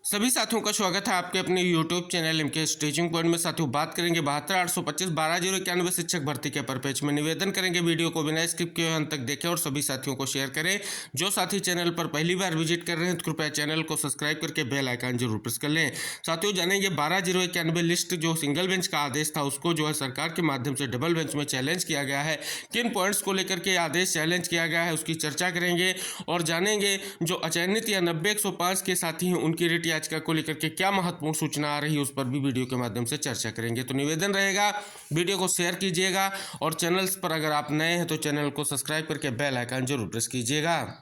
सभी साथियों का स्वागत है आपके अपने YouTube चैनल इनके स्टेजिंग पॉइंट में। साथियों बात करेंगे 72 825 12 091 शिक्षक भर्ती के परपेज में। निवेदन करेंगे वीडियो को बिना स्किप किए अंत तक देखें और सभी साथियों को शेयर करें। जो साथी चैनल पर पहली बार विजिट कर रहे हैं तो कृपया चैनल को सब्सक्राइब करके बेल आइकन जरूर प्रेस कर लें। साथियों जानेंगे 12 091 लिस्ट जो सिंगल बेंच का आदेश था उसको जो है सरकार के माध्यम से डबल बेंच में चैलेंज किया गया है। किन पॉइंट्स को लेकर के आदेश चैलेंज किया गया है उसकी चर्चा करेंगे और जानेंगे जो अचयनित या 90-105 के साथी हैं उनकी रिट याचिका को लेकर के क्या महत्वपूर्ण सूचना आ रही है उस पर भी वीडियो के माध्यम से चर्चा करेंगे। तो निवेदन रहेगा वीडियो को शेयर कीजिएगा और चैनल पर अगर आप नए हैं तो चैनल को सब्सक्राइब करके बेल आइकन जरूर प्रेस कीजिएगा।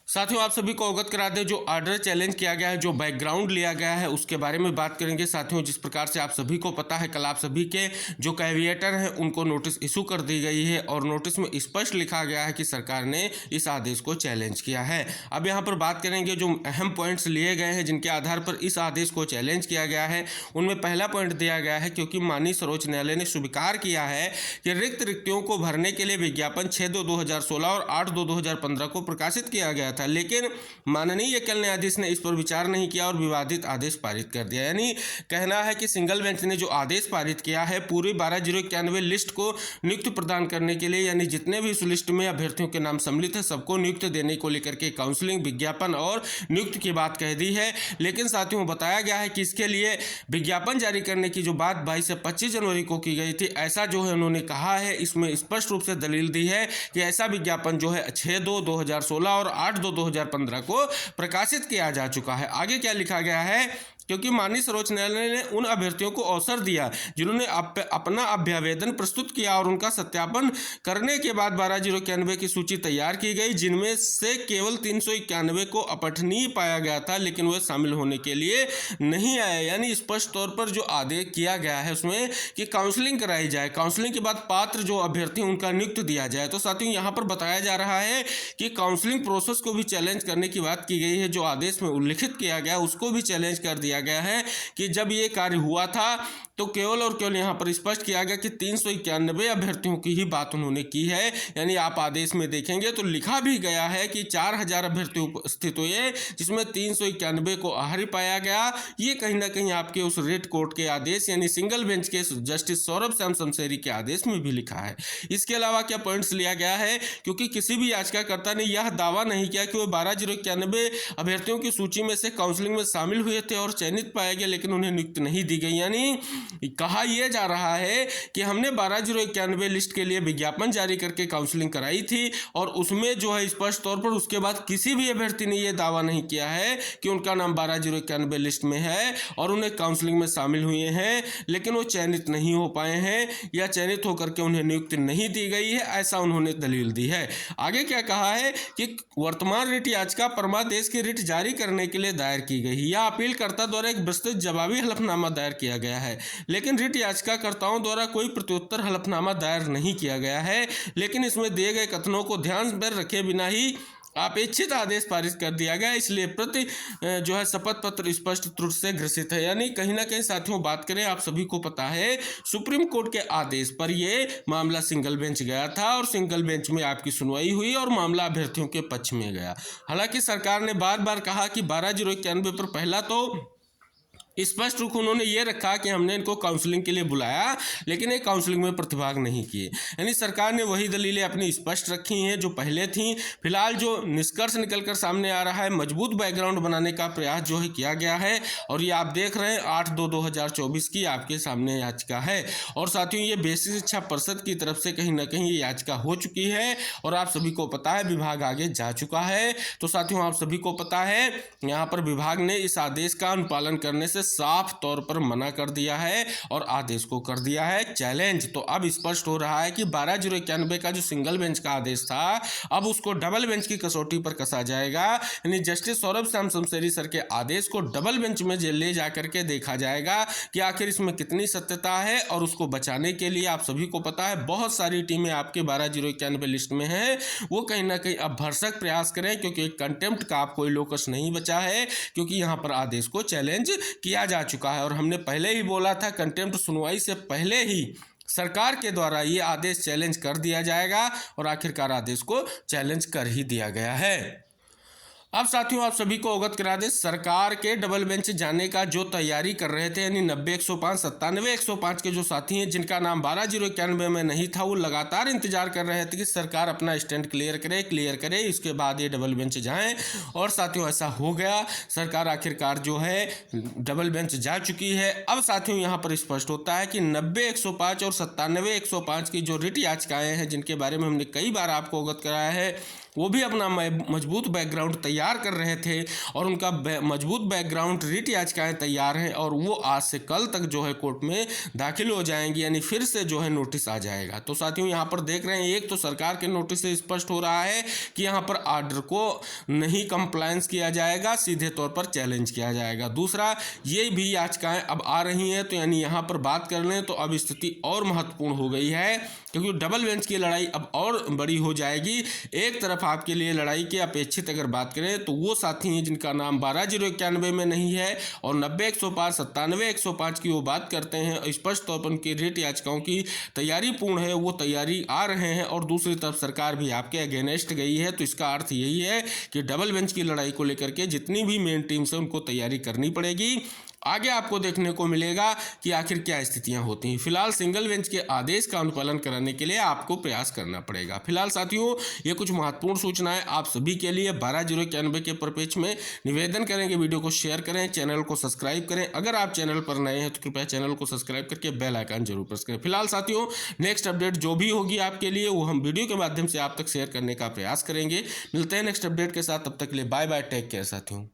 साथियों आप सभी को अवगत करा दें जो ऑर्डर चैलेंज किया गया है, जो बैकग्राउंड लिया गया है उसके बारे में बात करेंगे। साथियों जिस प्रकार से आप सभी को पता है कल आप सभी के जो कैविएटर हैं उनको नोटिस इशू कर दी गई है और नोटिस में स्पष्ट लिखा गया है कि सरकार ने इस आदेश को चैलेंज किया है। अब यहाँ पर बात करेंगे जो अहम पॉइंट्स लिए गए हैं जिनके आधार पर इस आदेश को चैलेंज किया गया है। उनमें पहला पॉइंट दिया गया है क्योंकि माननीय सर्वोच्च न्यायालय ने स्वीकार किया है कि रिक्त रिक्तियों को भरने के लिए विज्ञापन 6/2/2016 और 8/2/2015 को प्रकाशित किया गया था, लेकिन माननीय एकल न्यायाधीश ने इस पर विचार नहीं किया और विवादित आदेश पारित कर दिया। यानी कहना है कि सिंगल बेंच ने जो आदेश पारित किया है पूरी 12 091 लिस्ट को नियुक्ति प्रदान करने के लिए, यानी जितने भी इस लिस्ट में अभ्यर्थियों के नाम सम्मिलित है सबको नियुक्ति देने को लेकर के काउंसलिंग, विज्ञापन और नियुक्ति की बात कह दी है। लेकिन साथियों बताया गया है कि इसके लिए विज्ञापन जारी करने की जो बात 22 से 25 जनवरी को की गई थी, ऐसा जो है उन्होंने कहा है, इसमें स्पष्ट रूप से दलील दी है कि ऐसा विज्ञापन जो है 6/2/2016 और 8/2/2015 को प्रकाशित किया जा चुका है। आगे क्या लिखा गया है, क्योंकि माननीय सर्वोच्च न्यायालय ने उन अभ्यर्थियों को अवसर दिया जिन्होंने अपना अभ्यावेदन प्रस्तुत किया और उनका सत्यापन करने के बाद 12 091 की सूची तैयार की गई, जिनमें से केवल 391 को अपठनीय पाया गया था लेकिन वह शामिल होने के लिए नहीं आए। यानी स्पष्ट तौर पर जो आदेश किया गया है उसमें कि काउंसलिंग कराई जाए, काउंसलिंग के बाद पात्र जो अभ्यर्थी उनका नियुक्त दिया जाए। तो साथियों यहाँ पर बताया जा रहा है कि काउंसलिंग प्रोसेस को भी चैलेंज करने की बात की गई है। जो आदेश में उल्लिखित किया गया उसको भी चैलेंज कर दिया गया है कि जब ये कार्य हुआ था तो केवल और केवल यहाँ पर स्पष्ट किया गया कि 391 अभ्यर्थियों की ही बात उन्होंने की है। यानी आप आदेश में देखेंगे तो लिखा भी गया है कि 4000 अभ्यर्थी उपस्थित हुए जिसमें 391 को आहारी पाया गया। ये कहीं ना कहीं आपके उस रेट कोर्ट के आदेश यानी सिंगल बेंच के जस्टिस सौरभ श्याम शमशेरी के आदेश में भी लिखा है। इसके अलावा क्या पॉइंट्स लिया गया है, क्योंकि किसी भी याचिकाकर्ता ने यह दावा नहीं किया कि वो 12 091 अभ्यर्थियों की सूची में से काउंसलिंग में शामिल हुए थे और चयनित पाए गए लेकिन उन्हें नियुक्ति नहीं दी गई। यानी कहा यह जा रहा है कि हमने 12 091 लिस्ट के लिए विज्ञापन जारी करके काउंसलिंग कराई थी और उसमें जो है स्पष्ट तौर पर उसके बाद किसी भी अभ्यर्थी ने यह दावा नहीं किया है कि उनका नाम 12 091 लिस्ट में है और उन्हें काउंसलिंग में शामिल हुए हैं लेकिन वो चयनित नहीं हो पाए हैं या चयनित होकर के उन्हें नियुक्ति नहीं दी गई है, ऐसा उन्होंने दलील दी है। आगे क्या कहा है कि वर्तमान रिट याचिका परमादेश की रिट जारी करने के लिए दायर की गई। यह अपीलकर्ता द्वारा एक विस्तृत जवाबी हलफनामा दायर किया गया है, लेकिन रिट याचिकाकर्ताओं द्वारा कोई प्रत्युत्तर हलफनामा दायर नहीं किया गया है। लेकिन इसमें दिए गए कथनों को ध्यान में रखे बिना ही अपेक्षित आदेश पारित कर दिया गया, इसलिए प्रति जो है शपथ पत्र स्पष्ट त्रुटि से ग्रसित है। यानी कहीं ना कहीं साथियों बात करें, आप सभी को पता है सुप्रीम कोर्ट के आदेश पर यह मामला सिंगल बेंच गया था और सिंगल बेंच में आपकी सुनवाई हुई और मामला अभ्यर्थियों के पक्ष में गया। हालांकि सरकार ने बार बार कहा कि 12 091 पर पहला तो स्पष्ट रूप उन्होंने ये रखा कि हमने इनको काउंसलिंग के लिए बुलाया लेकिन ये काउंसलिंग में प्रतिभाग नहीं किए। यानी सरकार ने वही दलीलें अपनी स्पष्ट रखी हैं जो पहले थीं। फिलहाल जो निष्कर्ष निकलकर सामने आ रहा है, मजबूत बैकग्राउंड बनाने का प्रयास जो है किया गया है और ये आप देख रहे हैं 8/2/2024 की आपके सामने याचिका है। और साथियों ये बेसिक शिक्षा परिषद की तरफ से कहीं ना कहीं ये याचिका हो चुकी है और आप सभी को पता है विभाग आगे जा चुका है। तो साथियों आप सभी को पता है यहाँ पर विभाग ने इस आदेश का अनुपालन करने से साफ तौर पर मना कर दिया है और आदेश को कर दिया है चैलेंज। तो अब स्पष्ट हो रहा है कि 12 091 का जो सिंगल बेंच का आदेश था अब उसको डबल बेंच की कसौटी पर कसा जाएगा। यानी जस्टिस सौरभ श्याम शमशेरी सर के आदेश को डबल बेंच में ले जाकर के देखा जाएगा कि आखिर इसमें कितनी सत्यता है। और उसको बचाने के लिए आप सभी को पता है बहुत सारी टीमें आपके 12 091 लिस्ट में हैं, वो कहीं ना कहीं अब भरसक प्रयास करें क्योंकि कंटेम्प्ट का आप कोई लोकस नहीं बचा है, क्योंकि यहाँ पर आदेश को चैलेंज किया जा चुका है। और हमने पहले ही बोला था कंटेम्प्ट सुनवाई से पहले ही सरकार के द्वारा ये आदेश चैलेंज कर दिया जाएगा और आखिरकार आदेश को चैलेंज कर ही दिया गया है। अब साथियों आप सभी को अवगत करा दें, सरकार के डबल बेंच जाने का जो तैयारी कर रहे थे, यानी 90 105 97 105 के जो साथी हैं जिनका नाम 12/091 में नहीं था, वो लगातार इंतजार कर रहे थे कि सरकार अपना स्टैंड क्लियर करे, इसके बाद ये डबल बेंच जाएं। और साथियों ऐसा हो गया, सरकार आखिरकार जो है डबल बेंच जा चुकी है। अब साथियों यहाँ पर स्पष्ट होता है कि 90 105 और 97 105 की जो रिट याचिकाएं हैं, जिनके बारे में हमने कई बार आपको अवगत कराया है, वो भी अपना मजबूत बैकग्राउंड तैयार कर रहे थे और उनका मजबूत बैकग्राउंड रिट याचिकाएं तैयार हैं और वो आज से कल तक जो है कोर्ट में दाखिल हो जाएंगी, यानी फिर से जो है नोटिस आ जाएगा। तो साथियों यहाँ पर देख रहे हैं, एक तो सरकार के नोटिस से स्पष्ट हो रहा है कि यहाँ पर आर्डर को नहीं कंप्लायंस किया जाएगा, सीधे तौर पर चैलेंज किया जाएगा। दूसरा, ये भी याचिकाएं अब आ रही हैं, तो यानी यहाँ पर बात कर लें तो अब स्थिति और महत्वपूर्ण हो गई है, क्योंकि डबल बेंच की लड़ाई अब और बड़ी हो जाएगी। एक तरफ आपके लिए लड़ाई के अपेक्षित अगर बात करें तो वो साथी हैं जिनका नाम 12/091 में नहीं है और 90 105 97 105 की वो बात करते हैं, स्पष्ट तौर पर उनकी रिट याचिकाओं की तैयारी पूर्ण है, वो तैयारी आ रहे हैं और दूसरी तरफ सरकार भी आपके अगेंस्ट गई है। तो इसका अर्थ यही है कि डबल बेंच की लड़ाई को लेकर के जितनी भी मेन टीम्स है उनको तैयारी करनी पड़ेगी। आगे आपको देखने को मिलेगा कि आखिर क्या स्थितियां होती हैं। फिलहाल सिंगल बेंच के आदेश का अनुपालन कराने के लिए आपको प्रयास करना पड़ेगा। फिलहाल साथियों ये कुछ महत्वपूर्ण सूचनाएं आप सभी के लिए 12/091 के परिपेक्ष में निवेदन करेंगे, वीडियो को शेयर करें, चैनल को सब्सक्राइब करें। अगर आप चैनल पर नए हैं तो कृपया चैनल को सब्सक्राइब करके बेल आइकन जरूर प्रेस करें। फिलहाल साथियों नेक्स्ट अपडेट जो भी होगी आपके लिए वो हम वीडियो के माध्यम से आप तक शेयर करने का प्रयास करेंगे। मिलते हैं नेक्स्ट अपडेट के साथ, तब तक के लिए बाय बाय, टेक केयर साथियों।